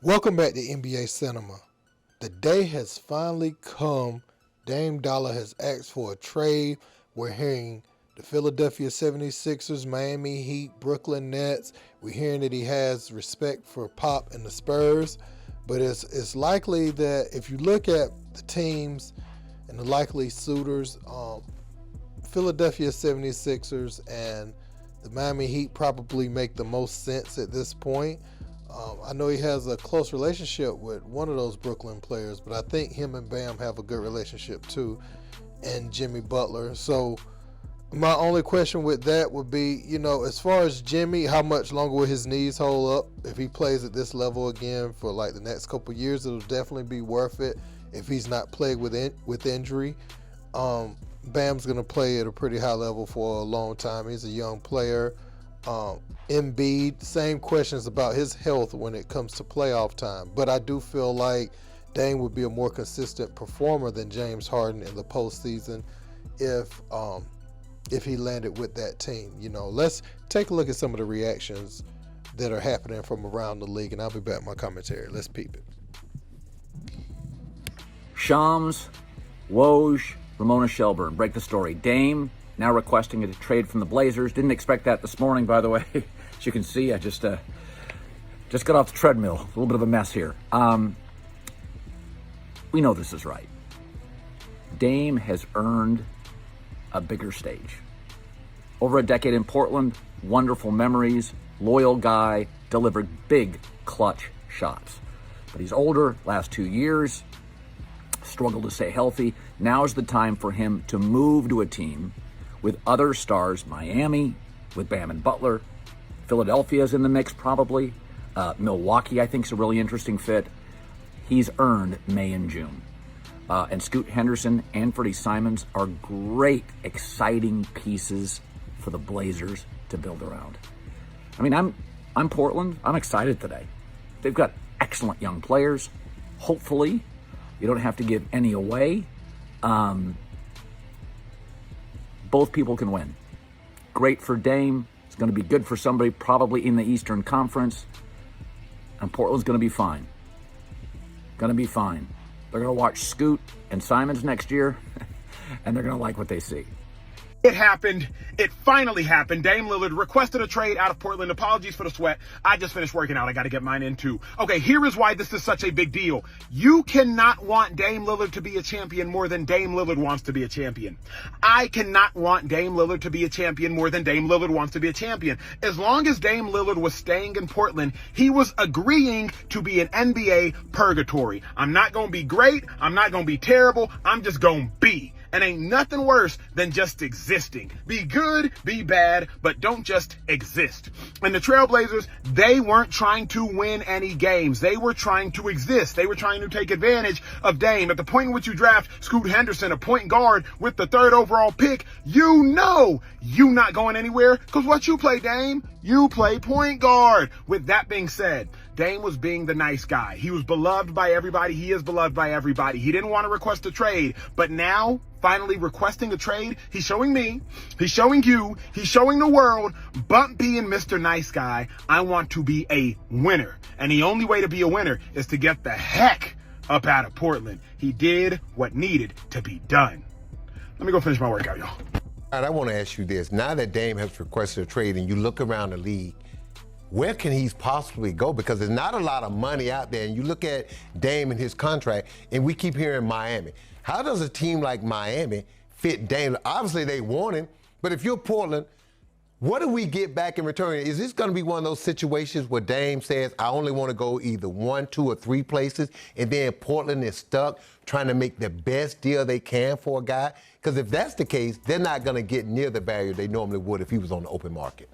Welcome back to NBA Cinema. The day has finally come. Dame Dollar has asked for a trade. We're hearing the Philadelphia 76ers, Miami Heat, Brooklyn Nets. We're hearing that he has respect for Pop and the Spurs. But it's likely that if you look at the teams and the likely suitors, Philadelphia 76ers and the Miami Heat probably make the most sense at this point. I know he has a close relationship with one of those Brooklyn players, but I think him and Bam have a good relationship too, and Jimmy Butler. So my only question with that would be, as far as Jimmy, how much longer will his knees hold up? If he plays at this level again for like the next couple of years, it'll definitely be worth it if he's not plagued with injury. Bam's going to play at a pretty high level for a long time. He's a young player. Embiid, same questions about his health when it comes to playoff time. But I do feel like Dame would be a more consistent performer than James Harden in the postseason if he landed with that team. Let's take a look at some of the reactions that are happening from around the league, and I'll be back with my commentary. Let's peep it. Shams, Woj, Ramona Shelburne. Break the story. Dame now requesting a trade from the Blazers. Didn't expect that this morning, by the way. As you can see, I just got off the treadmill. A little bit of a mess here. We know this is right. Dame has earned a bigger stage. Over a decade in Portland, wonderful memories, loyal guy, delivered big clutch shots. But he's older, last 2 years, struggled to stay healthy. Now's the time for him to move to a team with other stars. Miami, with Bam and Butler. Philadelphia's in the mix probably. Milwaukee, I think, is a really interesting fit. He's earned May and June. And Scoot Henderson and Freddie Simons are great, exciting pieces for the Blazers to build around. I mean, I'm Portland. I'm excited today. They've got excellent young players. Hopefully, you don't have to give any away. Both people can win. Great for Dame. It's going to be good for somebody probably in the Eastern Conference. And Portland's going to be fine. Going to be fine. They're going to watch Scoot and Simons next year, and they're going to like what they see. It happened. It finally happened. Dame Lillard requested a trade out of Portland. Apologies for the sweat. I just finished working out. I got to get mine in too. Okay, here is why this is such a big deal. You cannot want Dame Lillard to be a champion more than Dame Lillard wants to be a champion. I cannot want Dame Lillard to be a champion more than Dame Lillard wants to be a champion. As long as Dame Lillard was staying in Portland, he was agreeing to be an NBA purgatory. I'm not going to be great. I'm not going to be terrible. I'm just going to be. And ain't nothing worse than just existing. Be good, be bad, but don't just exist. And the Trailblazers, they weren't trying to win any games. They were trying to exist. They were trying to take advantage of Dame. At the point in which you draft Scoot Henderson, a point guard with the 3rd overall pick, you know you not going anywhere because what you play, Dame? You play point guard. With that being said, Dame was being the nice guy. He was beloved by everybody. He is beloved by everybody. He didn't want to request a trade, but now, finally requesting a trade, he's showing me, he's showing you, he's showing the world, but being Mr. Nice Guy, I want to be a winner. And the only way to be a winner is to get the heck up out of Portland. He did what needed to be done. Let me go finish my workout, y'all. All right, I want to ask you this. Now that Dame has requested a trade and you look around the league, where can he possibly go? Because there's not a lot of money out there. And you look at Dame and his contract, and we keep hearing Miami. How does a team like Miami fit Dame? Obviously, they want him. But if you're Portland, what do we get back in return? Is this going to be one of those situations where Dame says, I only want to go either 1, 2, or 3 places, and then Portland is stuck trying to make the best deal they can for a guy? Because if that's the case, they're not going to get near the value they normally would if he was on the open market.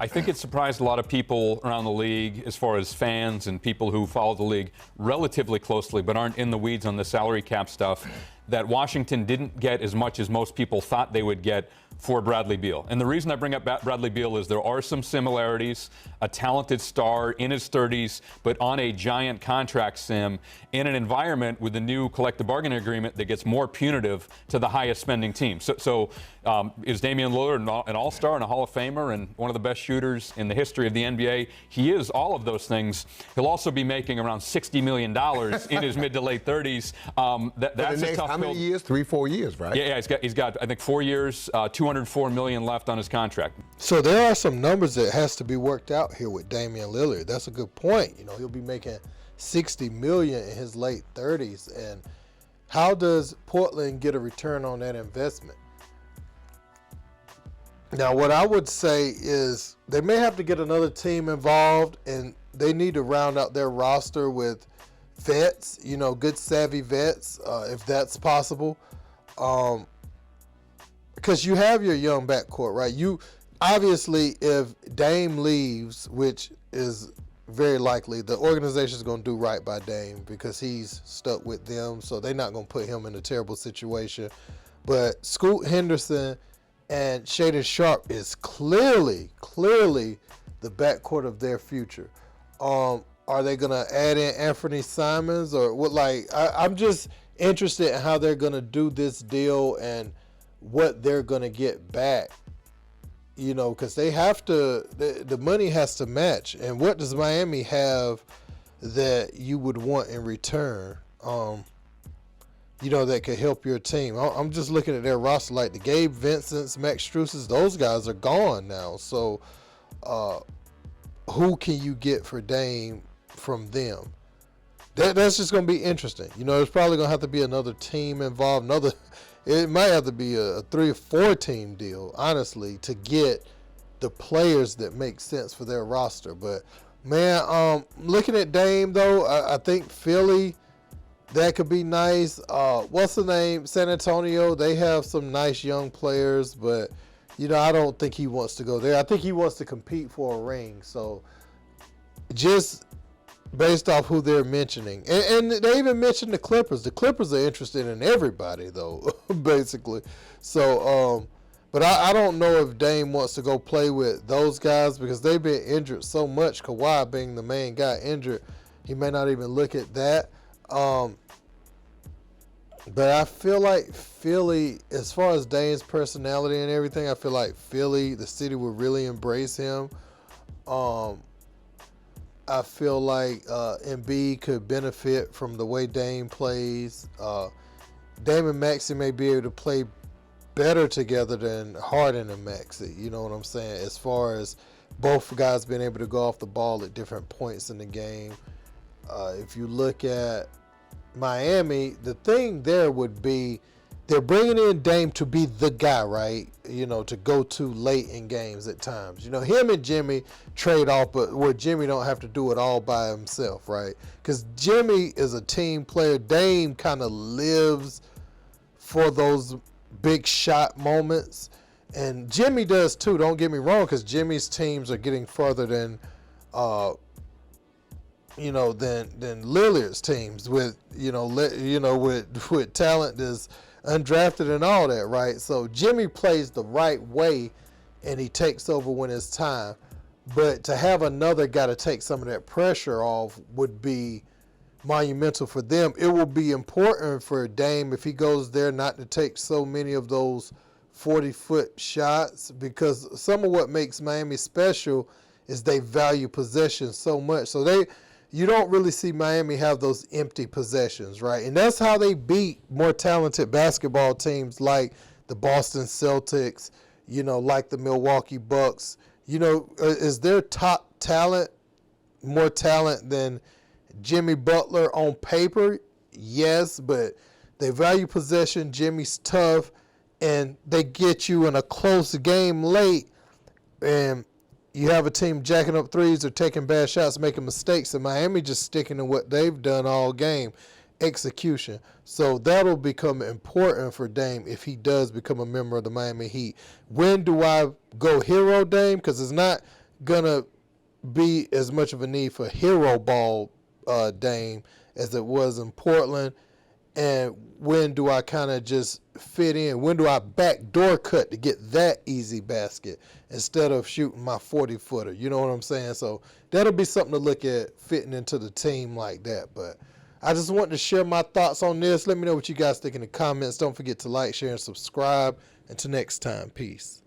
I think it surprised a lot of people around the league, as far as fans and people who follow the league relatively closely but aren't in the weeds on the salary cap stuff, that Washington didn't get as much as most people thought they would get for Bradley Beal. And the reason I bring up Bradley Beal is there are some similarities. A talented star in his 30s, but on a giant contract, Sim, in an environment with the new collective bargaining agreement that gets more punitive to the highest spending team. So is Damian Lillard an all-star and a Hall of Famer and one of the best shooters in the history of the NBA? He is all of those things. He'll also be making around $60 million in his mid to late 30s. That's a tough how many pill. years? 3-4 years, right? Yeah, he's got I think 4 years, $204 million left on his contract. So there are some numbers that has to be worked out here with Damian Lillard. That's a good point. You know, he'll be making $60 million in his late 30s, and how does Portland get a return on that investment? Now, what I would say is they may have to get another team involved, and they need to round out their roster with vets, you know, good savvy vets, if that's possible. Because you have your young backcourt, right? You obviously, if Dame leaves, which is very likely, the organization is going to do right by Dame because he's stuck with them, so they're not going to put him in a terrible situation. But Scoot Henderson and Shaedon Sharpe is clearly the backcourt of their future. Are they going to add in Anthony Simons or what? I'm just interested in how they're going to do this deal and what they're going to get back. You know, because they have to, the money has to match. And what does Miami have that you would want in return? You know, that could help your team. I'm just looking at their roster, like the Gabe Vincents, Max Struses, those guys are gone now. So who can you get for Dame from them? That's just going to be interesting. You know, there's probably going to have to be another team involved. It might have to be a 3 or 4 team deal, honestly, to get the players that make sense for their roster. But, man, looking at Dame, though, I think Philly, that could be nice. What's the name? San Antonio, they have some nice young players, but, you know, I don't think he wants to go there. I think he wants to compete for a ring. So, just based off who they're mentioning. And they even mentioned the Clippers. The Clippers are interested in everybody, though, basically. So, but I don't know if Dame wants to go play with those guys because they've been injured so much. Kawhi being the main guy injured, he may not even look at that. But I feel like Philly, as far as Dame's personality and everything, I feel like Philly, the city, would really embrace him. I feel like Embiid could benefit from the way Dame plays. Dame and Maxey may be able to play better together than Harden and Maxey. You know what I'm saying? As far as both guys being able to go off the ball at different points in the game. If you look at Miami, the thing there would be they're bringing in Dame to be the guy, right? You know, to go to late in games at times. You know, him and Jimmy trade off, but where Jimmy don't have to do it all by himself, right? Because Jimmy is a team player. Dame kind of lives for those big shot moments. And Jimmy does too, don't get me wrong, because Jimmy's teams are getting further than than Lillard's teams with with talent that's undrafted and all that, right? So Jimmy plays the right way and he takes over when it's time. But to have another guy to take some of that pressure off would be monumental for them. It will be important for Dame if he goes there not to take so many of those 40-foot shots, because some of what makes Miami special is they value possession so much. So you don't really see Miami have those empty possessions, right? And that's how they beat more talented basketball teams like the Boston Celtics, like the Milwaukee Bucks. Is their top talent more talent than Jimmy Butler on paper? Yes, but they value possession. Jimmy's tough, and they get you in a close game late, and you have a team jacking up threes or taking bad shots, making mistakes, and Miami just sticking to what they've done all game, execution. So that'll become important for Dame if he does become a member of the Miami Heat. When do I go hero Dame? Because it's not going to be as much of a need for hero ball Dame as it was in Portland. And when do I kind of just fit in? When do I backdoor cut to get that easy basket instead of shooting my 40-footer? You know what I'm saying? So that'll be something to look at, fitting into the team like that. But I just want to share my thoughts on this. Let me know what you guys think in the comments. Don't forget to like, share, and subscribe. Until next time, peace.